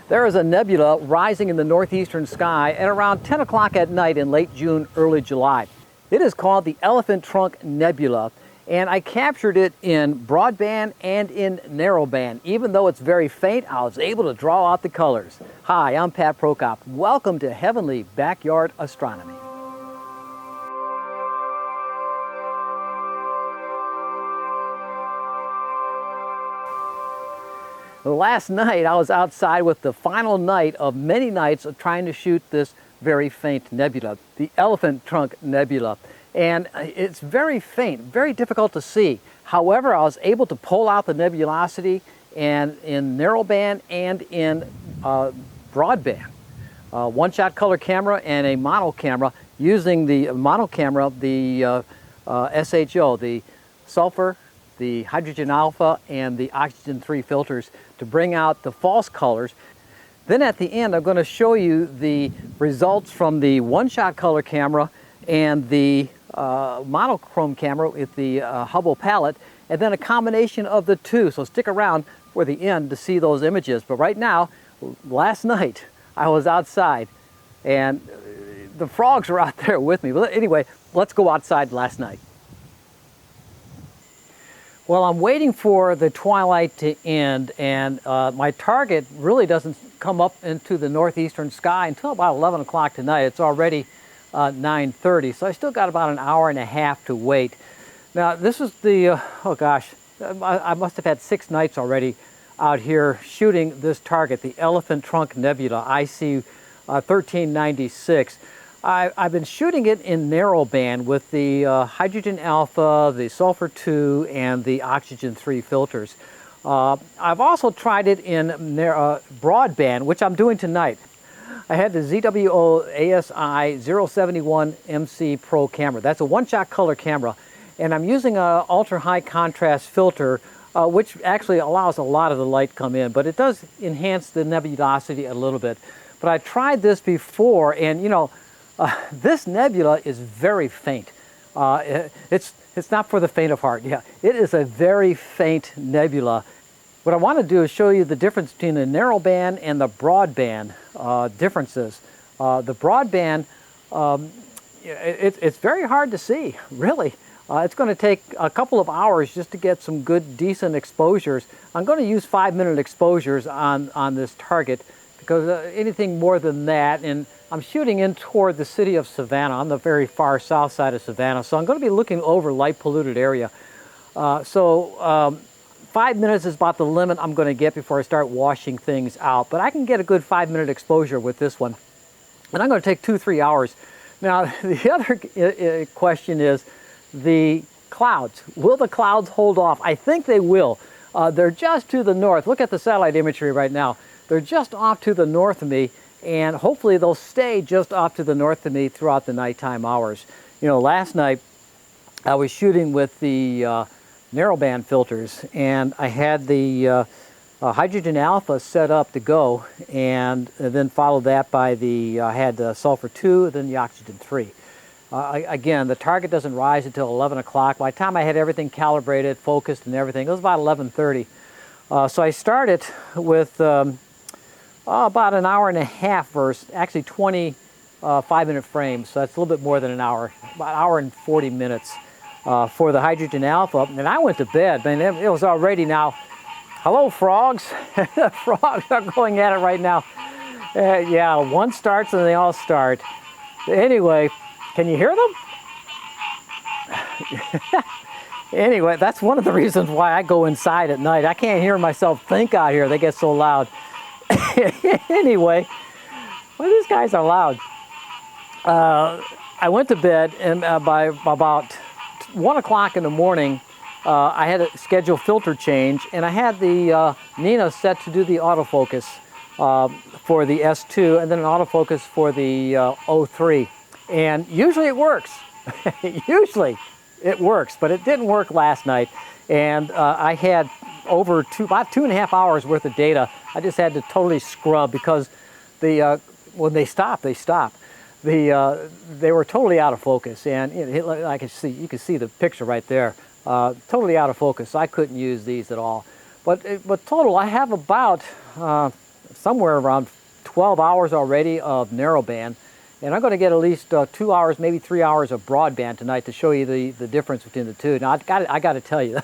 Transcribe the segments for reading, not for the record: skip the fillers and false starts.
There is a nebula rising in the northeastern sky at around 10 o'clock at night in late June, early July. It is called the Elephant Trunk Nebula, and I captured it in broadband and in narrowband. Even though it's very faint, I was able to draw out the colors. Hi, I'm Pat Prokop. Welcome to Heavenly Backyard Astronomy. Last night I was outside with the final night of many nights of trying to shoot this very faint nebula, the Elephant Trunk Nebula. And it's very faint, very difficult to see. However, I was able to pull out the nebulosity and in narrowband and in broadband. One-shot color camera and a mono camera, using the mono camera, the SHO, the sulfur, the hydrogen alpha, and the oxygen 3 filters to bring out the false colors. Then at the end, I'm going to show you the results from the one-shot color camera and the monochrome camera with the Hubble palette, and then a combination of the two. So stick around for the end to see those images. But right now, last night, I was outside, and the frogs were out there with me. But anyway, let's go outside last night. Well, I'm waiting for the twilight to end, and my target really doesn't come up into the northeastern sky until about 11 o'clock tonight. It's already 9:30, so I still got about an hour and a half to wait. Now, this is the, oh gosh, I must have had 6 nights already out here shooting this target, the Elephant Trunk Nebula, IC 1396. I've been shooting it in narrowband with the hydrogen alpha, the sulfur 2, and the oxygen 3 filters. I've also tried it in broadband, which I'm doing tonight. I had the ZWO ASI 071 MC Pro camera. That's a one-shot color camera, and I'm using a ultra-high contrast filter, which actually allows a lot of the light to come in, but it does enhance the nebulosity a little bit. But I tried this before, and you know, this nebula is very faint. It's not for the faint of heart. Yeah, it is a very faint nebula. What I want to do is show you the difference between the narrowband and the broadband differences. The broadband, it's very hard to see, really. It's going to take a couple of hours just to get some good, decent exposures. I'm going to use 5-minute exposures on this target, because anything more than that, and I'm shooting in toward the city of Savannah, on the very far south side of Savannah, so I'm going to be looking over light polluted area. 5 minutes is about the limit I'm going to get before I start washing things out, but I can get a good 5-minute exposure with this one. And I'm going to take 2-3 hours. Now, the other question is the clouds. Will the clouds hold off? I think they will. They're just to the north. Look at the satellite imagery right now. They're just off to the north of me, and hopefully they'll stay just off to the north of me throughout the nighttime hours. You know, last night I was shooting with the narrowband filters, and I had the hydrogen alpha set up to go, and then followed that by the, I had the sulfur 2, then the oxygen 3. Again, the target doesn't rise until 11 o'clock. By the time I had everything calibrated, focused, and everything, it was about 11:30. So I started with about an hour and a half versus actually 20 5-minute frames, so that's a little bit more than an hour, about an hour and 40 minutes for the hydrogen alpha. And I went to bed. Man, it was already now, hello frogs. The frogs are going at it right now. Yeah, one starts and they all start. Anyway, can you hear them? Anyway, that's one of the reasons why I go inside at night. I can't hear myself think out here. They get so loud. Anyway, well, these guys are loud. I went to bed, and by about 1 o'clock in the morning, I had a scheduled filter change, and I had the Nina set to do the autofocus for the S2, and then an autofocus for the O3. And usually it works. Usually it works, but it didn't work last night. And I had over about 2.5 hours worth of data. I just had to totally scrub, because when they stop, they stop. They were totally out of focus, and I can see, you can see the picture right there. Totally out of focus. So I couldn't use these at all. But total, I have about somewhere around 12 hours already of narrowband, and I'm going to get at least 2 hours, maybe 3 hours of broadband tonight to show you the difference between the two. Now I got to tell you,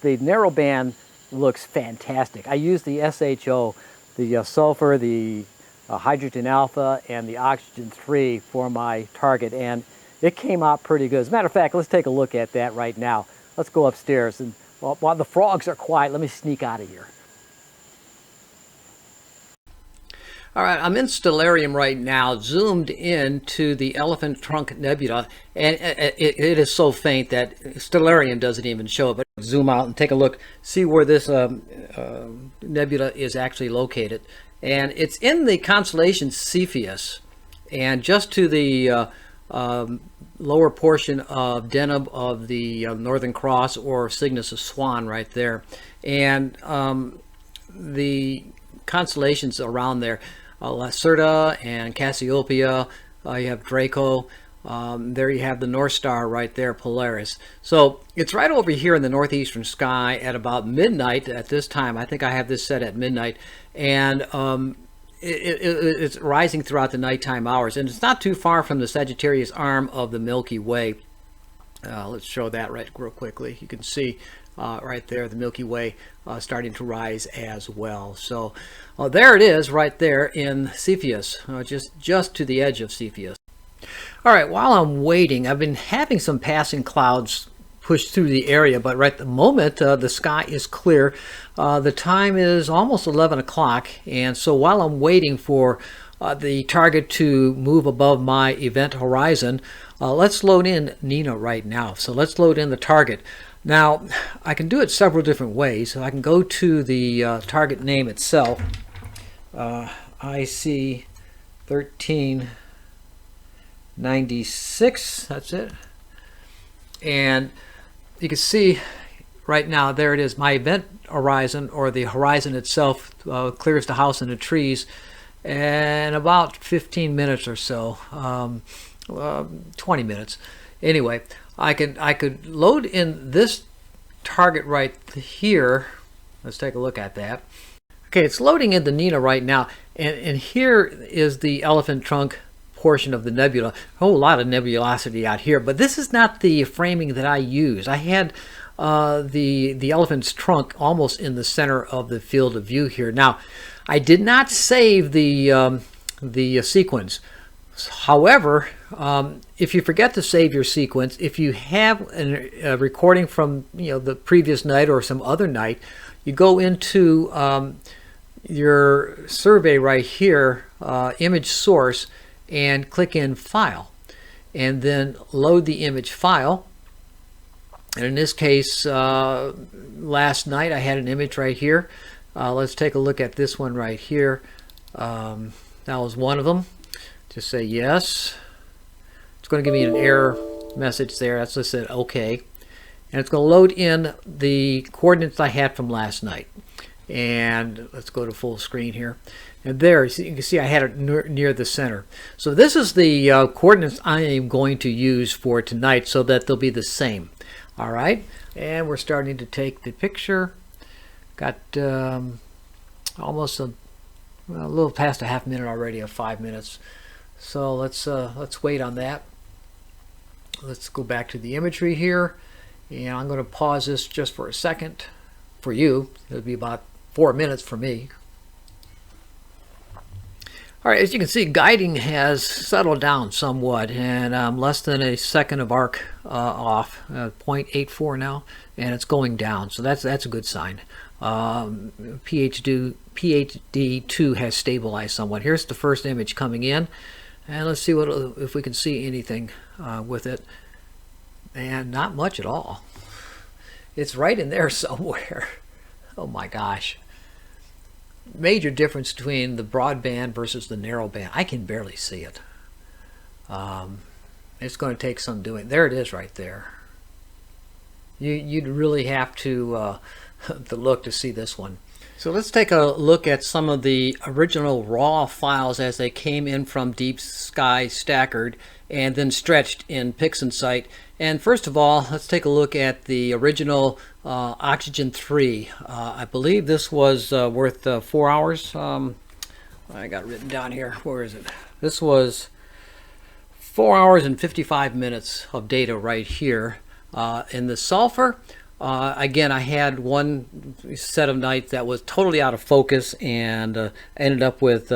the narrowband looks fantastic. I use the SHO, the sulfur, the hydrogen alpha, and the oxygen 3 for my target, and it came out pretty good. As a matter of fact, let's take a look at that right now. Let's go upstairs, and while the frogs are quiet, let me sneak out of here. All right, I'm in Stellarium right now, zoomed into the Elephant Trunk Nebula, and it is so faint that Stellarium doesn't even show it. But zoom out and take a look, see where this nebula is actually located. And it's in the constellation Cepheus, and just to the lower portion of Deneb of the Northern Cross, or Cygnus of Swan right there. And the constellations around there, Lacerta and Cassiopeia, you have Draco, there you have the North Star right there, Polaris. So it's right over here in the northeastern sky at about midnight at this time. I think I have this set at midnight, and it's rising throughout the nighttime hours, and it's not too far from the Sagittarius arm of the Milky Way. Let's show that right real quickly. You can see right there the Milky Way starting to rise as well. So there it is right there in Cepheus, just to the edge of Cepheus. All right, while I'm waiting, I've been having some passing clouds push through the area, but right at the moment the sky is clear. The time is almost 11 o'clock, and so while I'm waiting for the target to move above my event horizon, let's load in Nina right now. So let's load in the target. Now, I can do it several different ways. I can go to the target name itself, IC 1396, that's it. And you can see right now, there it is, my event horizon, or the horizon itself, clears the house and the trees in about 15 minutes or so, 20 minutes. Anyway, I could load in this target right here. Let's take a look at that. Okay, it's loading into Nina right now, and here is the elephant trunk portion of the nebula. A whole lot of nebulosity out here, but this is not the framing that I use. I had the elephant's trunk almost in the center of the field of view here. Now, I did not save the sequence. However, if you forget to save your sequence, if you have a recording from the previous night or some other night, you go into your survey right here, image source, and click in File, and then load the image file. And in this case, last night I had an image right here. Let's take a look at this one right here. That was one of them. Just say yes. It's going to give me an error message there. That's just said OK. And it's going to load in the coordinates I had from last night. And let's go to full screen here. And there, you can see I had it near the center. So this is the coordinates I am going to use for tonight, so that they'll be the same. All right. And we're starting to take the picture. Got almost a little past a half minute already, of 5 minutes. So let's wait on that. Let's go back to the imagery here, and I'm going to pause this just for a second. For you, it'll be about 4 minutes for me. All right, as you can see, guiding has settled down somewhat, and I'm less than a second of arc off, 0.84 now, and it's going down. So that's a good sign. PhD2 has stabilized somewhat. Here's the first image coming in, and let's see if we can see anything with it. And not much at all. It's right in there somewhere. Oh my gosh. Major difference between the broadband versus the narrowband. I can barely see it. It's going to take some doing. There it is right there. You'd really have to look to see this one. So let's take a look at some of the original raw files as they came in from Deep Sky Stackered and then stretched in PixInsight. And first of all, let's take a look at the original Oxygen 3. I believe this was worth 4 hours. I got written down here. Where is it? This was 4 hours and 55 minutes of data right here. In the Sulfur, again, I had one set of nights that was totally out of focus and ended up with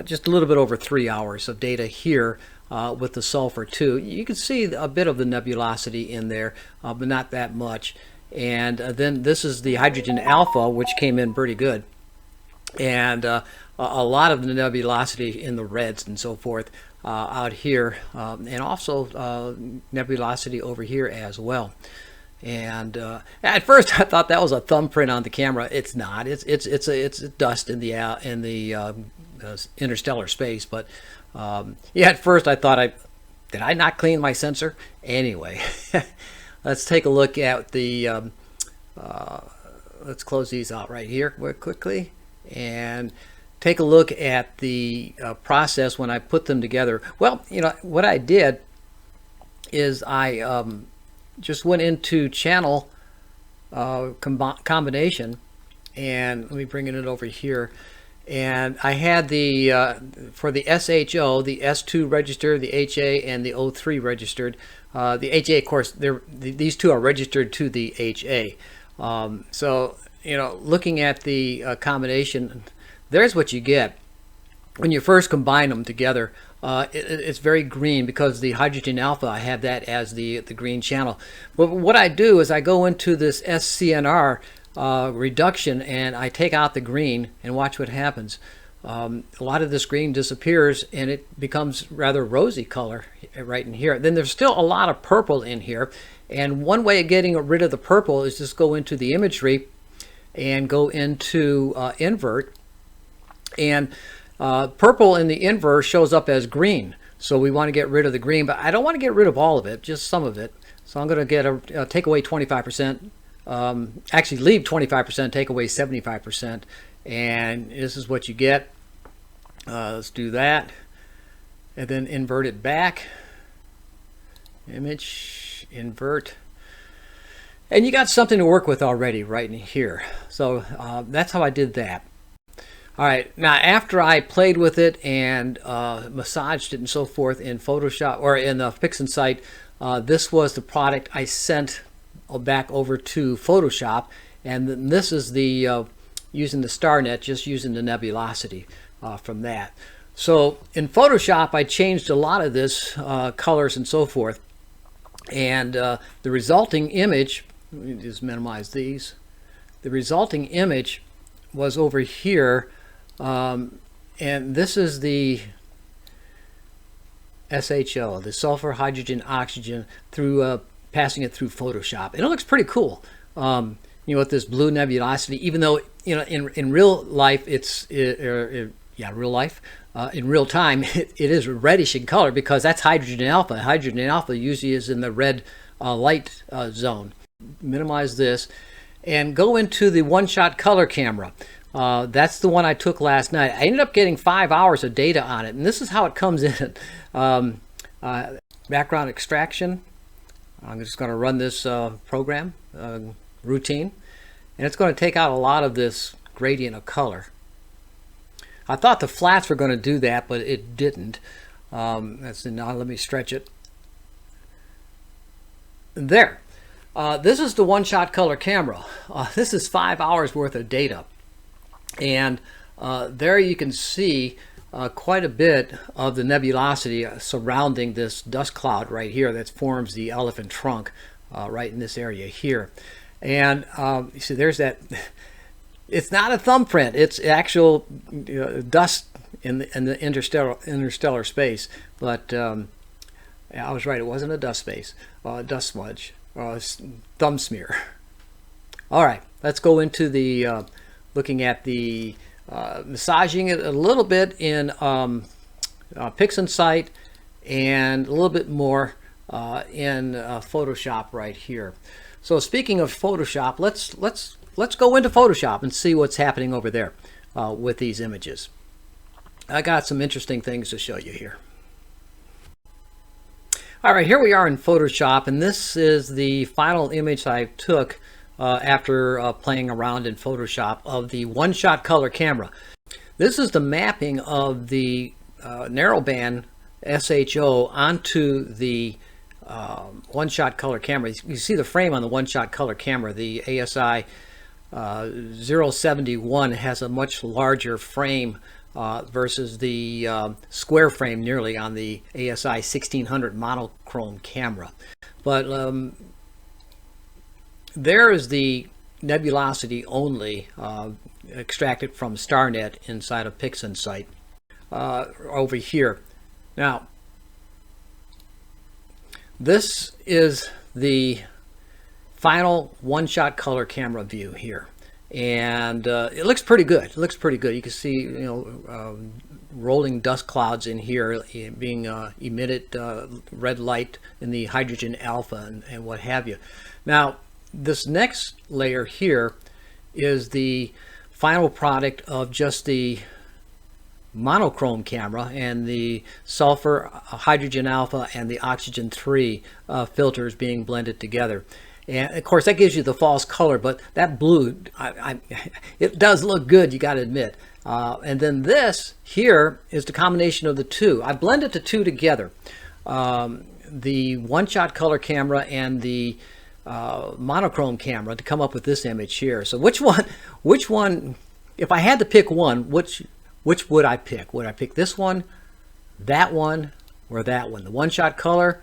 just a little bit over 3 hours of data here with the Sulfur too. You can see a bit of the nebulosity in there, but not that much. And then this is the hydrogen alpha, which came in pretty good. And a lot of the nebulosity in the reds and so forth out here, and also nebulosity over here as well. And at first I thought that was a thumbprint on the camera. It's not. It's dust in the interstellar space. But yeah, at first I thought did I not clean my sensor? Anyway, let's take a look at the. Let's close these out right here quickly and take a look at the process when I put them together. Well, you know what I did is I just went into channel combination, and let me bring it over here. And I had the for the SHO, the S2 registered, the HA, and the O3 registered. The HA, of course, these two are registered to the HA. So you know, looking at the combination, there's what you get when you first combine them together. It's very green because the hydrogen alpha, I have that as the green channel. But what I do is I go into this SCNR reduction and I take out the green and watch what happens. A lot of this green disappears and it becomes rather rosy color right in here. Then there's still a lot of purple in here, and one way of getting rid of the purple is just go into the imagery and go into invert, and purple in the invert shows up as green. So we want to get rid of the green, but I don't want to get rid of all of it, just some of it. So I'm going to get take away 25%, actually leave 25%, take away 75%, and this is what you get. Let's do that, and then invert it back. Image, invert, and you got something to work with already right in here. So that's how I did that. All right, now after I played with it and massaged it and so forth in Photoshop or in the PixInsight, this was the product I sent back over to Photoshop, and then this is the using the StarNet, just using the nebulosity from that. So in Photoshop, I changed a lot of this colors and so forth, and the resulting image, let me just minimize these. The resulting image was over here, and this is the SHO, the sulfur, hydrogen, oxygen, through passing it through Photoshop. And it looks pretty cool. You know, with this blue nebulosity, even though, you know, in real life, real life, in real time, it is reddish in color because that's hydrogen alpha. Hydrogen alpha usually is in the red light zone. Minimize this and go into the one-shot color camera. That's the one I took last night. I ended up getting 5 hours of data on it, and this is how it comes in. Background extraction. I'm just going to run this program, routine, and it's going to take out a lot of this gradient of color. I thought the flats were going to do that, but it didn't. Now let me stretch it. There. This is the one-shot color camera. This is 5 hours worth of data. And there you can see quite a bit of the nebulosity surrounding this dust cloud right here that forms the elephant trunk right in this area here. And you see there's that. It's not a thumbprint, it's actual dust in the interstellar space. But yeah, I was right, it wasn't a dust space, dust smudge, thumb smear. All right, let's go into the looking at the massaging it a little bit in PixInsight and a little bit more in Photoshop right here. So speaking of Photoshop, let's go into Photoshop and see what's happening over there with these images. I got some interesting things to show you here. All right, here we are in Photoshop, and this is the final image I took after playing around in Photoshop of the one-shot color camera. This is the mapping of the narrowband SHO onto the one-shot color camera. You see the frame on the one-shot color camera. The ASI 071 has a much larger frame versus the square frame nearly on the ASI 1600 monochrome camera. But there is the nebulosity only extracted from StarNet inside of PixInsight over here. Now, this is the final one-shot color camera view here, and it looks pretty good. It looks pretty good. You can see, rolling dust clouds in here being emitted red light in the hydrogen alpha and what have you. Now, this next layer here is the final product of just the monochrome camera and the sulfur, hydrogen alpha, and the oxygen 3 filters being blended together. And of course that gives you the false color, but that blue, it does look good, you got to admit. And then this here is the combination of the two. I blended the two together, the one-shot color camera and the monochrome camera, to come up with this image here. So which one, if I had to pick one, which would I pick? Would I pick this one, or that one? The one-shot color,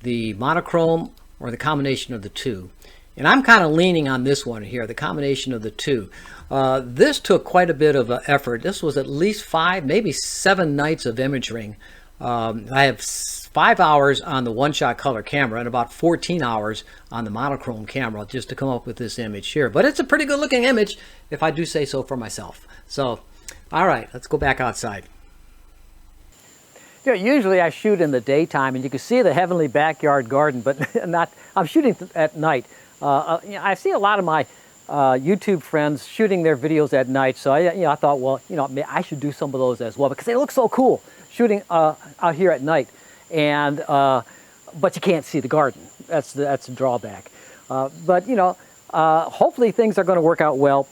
the monochrome, or the combination of the two? And I'm kind of leaning on this one here, the combination of the two. This took quite a bit of effort. This was at least 5, maybe 7 nights of imaging. I have 5 hours on the one-shot color camera and about 14 hours on the monochrome camera just to come up with this image here. But it's a pretty good looking image, if I do say so for myself. So, all right, let's go back outside. Usually I shoot in the daytime, and you can see the heavenly backyard garden, but I'm shooting at night. I see a lot of my YouTube friends shooting their videos at night, so I thought, well, I should do some of those as well, because they look so cool shooting out here at night. And but you can't see the garden. That's the drawback. But hopefully things are going to work out well.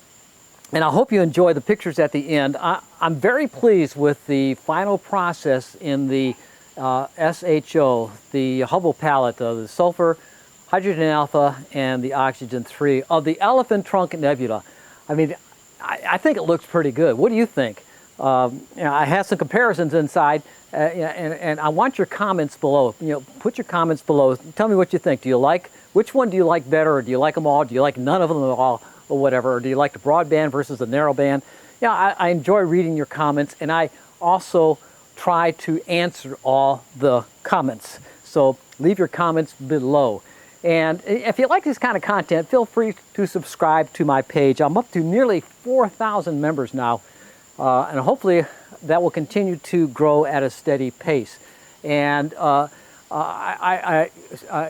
And I hope you enjoy the pictures at the end. I'm very pleased with the final process in the SHO, the Hubble palette of the sulfur, hydrogen alpha, and the oxygen 3 of the Elephant Trunk Nebula. I mean, I think it looks pretty good. What do you think? I have some comparisons inside, and I want your comments below. Put your comments below. Tell me what you think. Which one do you like better, or do you like them all? Do you like none of them at all, or whatever? Or do you like the broadband versus the narrowband? I enjoy reading your comments, and I also try to answer all the comments. So leave your comments below. And if you like this kind of content, feel free to subscribe to my page. I'm up to nearly 4,000 members now, and hopefully that will continue to grow at a steady pace. And I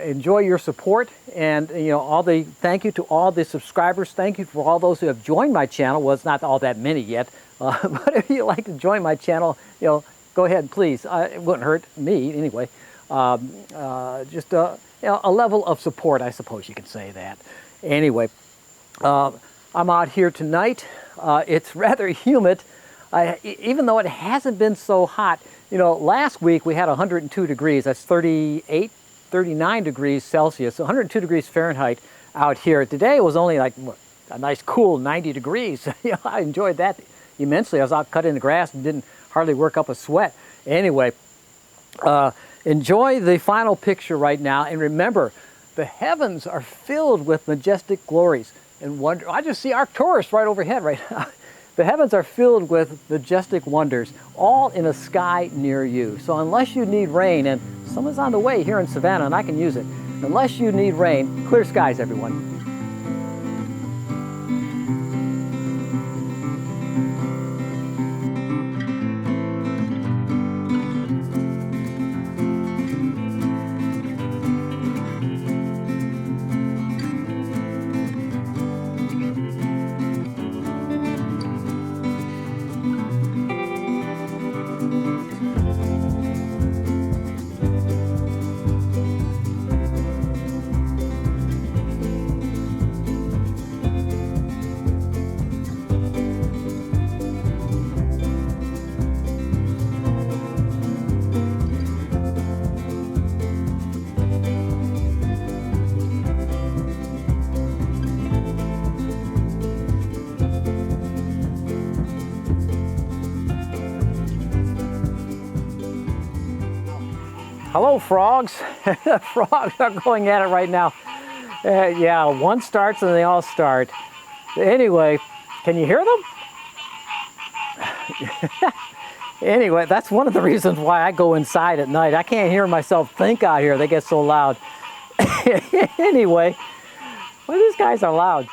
enjoy your support, and thank you to all the subscribers. Thank you for all those who have joined my channel. Well, it's not all that many yet, but if you'd like to join my channel, go ahead, please. It wouldn't hurt me anyway. Just a level of support, I suppose you can say that. Anyway, I'm out here tonight. It's rather humid, even though it hasn't been so hot. Last week we had 102 degrees. That's 39 degrees Celsius, 102 degrees Fahrenheit out here. Today it was only like a nice cool 90 degrees. I enjoyed that immensely. I was out cutting the grass and didn't hardly work up a sweat. Anyway, enjoy the final picture right now, and remember, the heavens are filled with majestic glories and wonder. I just see Arcturus right overhead right now. The heavens are filled with majestic wonders, all in a sky near you. So unless you need rain, and someone's on the way here in Savannah and I can use it, unless you need rain, clear skies, everyone. Hello, frogs. The frogs are going at it right now. Yeah, one starts and they all start. Anyway, can you hear them? Anyway, that's one of the reasons why I go inside at night. I can't hear myself think out here. They get so loud. Anyway, well, these guys are loud.